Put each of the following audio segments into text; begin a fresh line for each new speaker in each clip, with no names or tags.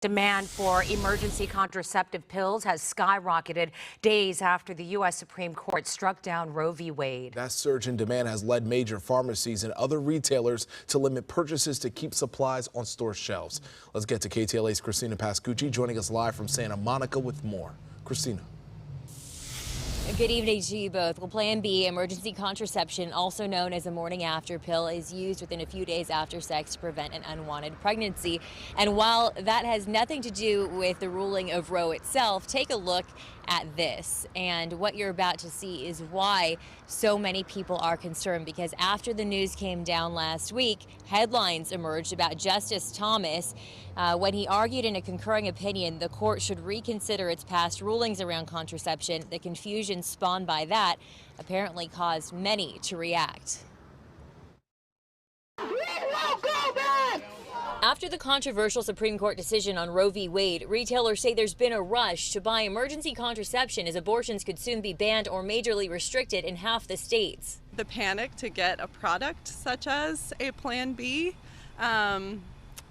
Demand for emergency contraceptive pills has skyrocketed days after the U.S. Supreme Court struck down Roe v. Wade.
That surge in demand has led major pharmacies and other retailers to limit purchases to keep supplies on store shelves. Let's get to KTLA's Christina Pascucci joining us live from Santa Monica with more. Christina.
Good evening to you both. Well, Plan B, emergency contraception, also known as a morning after pill, is used within a few days after sex to prevent an unwanted pregnancy. And while that has nothing to do with the ruling of Roe itself, take a look at this. And what you're about to see is why so many people are concerned, because after the news came down last week, headlines emerged about Justice Thomas when he argued in a concurring opinion the court should reconsider its past rulings around contraception. The confusion spawned by that apparently caused many to react.
We won't go back!
After the controversial Supreme Court decision on Roe v. Wade, retailers say there's been a rush to buy emergency contraception as abortions could soon be banned or majorly restricted in half the states.
The panic to get a product such as a Plan B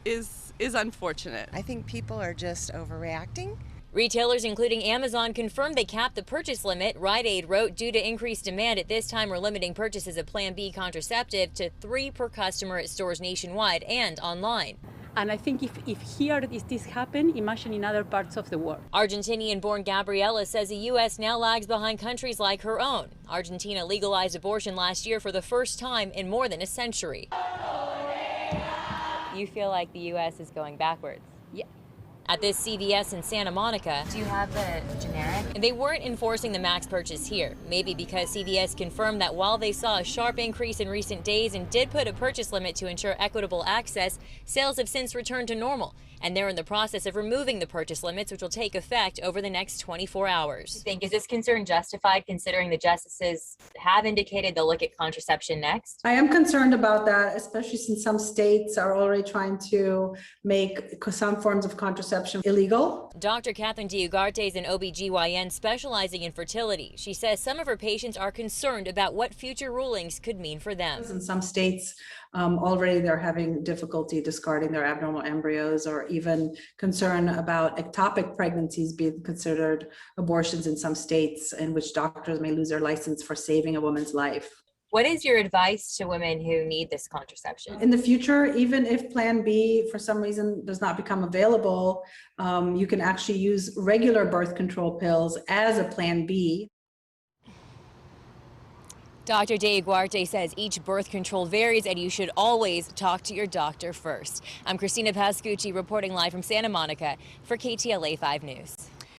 is unfortunate.
I think people are just overreacting.
Retailers, including Amazon, confirmed they capped the purchase limit. Rite Aid wrote, due to increased demand at this time, we're limiting purchases of Plan B contraceptive to 3 per customer at stores nationwide and online.
And I think if here this happen, imagine in other parts of the world.
Argentinian-born Gabriela says the U.S. now lags behind countries like her own. Argentina legalized abortion last year for the first time in more than a century. You feel like the U.S. is going backwards?
Yeah.
At this CVS in Santa Monica,
do you have the generic?
They weren't enforcing the max purchase here, maybe because CVS confirmed that while they saw a sharp increase in recent days and did put a purchase limit to ensure equitable access, sales have since returned to normal, and they're in the process of removing the purchase limits, which will take effect over the next 24 hours.
Is this concern justified considering the justices have indicated they'll look at contraception next?
I am concerned about that, especially since some states are already trying to make some forms of contraception illegal.
Dr. Catherine Diugarte is an OBGYN specializing in fertility. She says some of her patients are concerned about what future rulings could mean for them.
In some states, already they're having difficulty discarding their abnormal embryos, or even concern about ectopic pregnancies being considered abortions in some states, in which doctors may lose their license for saving a woman's life.
What is your advice to women who need this contraception?
In the future, even if Plan B for some reason does not become available, you can actually use regular birth control pills as a Plan B.
Dr. Diugarte says each birth control varies and you should always talk to your doctor first. I'm Christina Pascucci reporting live from Santa Monica for KTLA 5 News.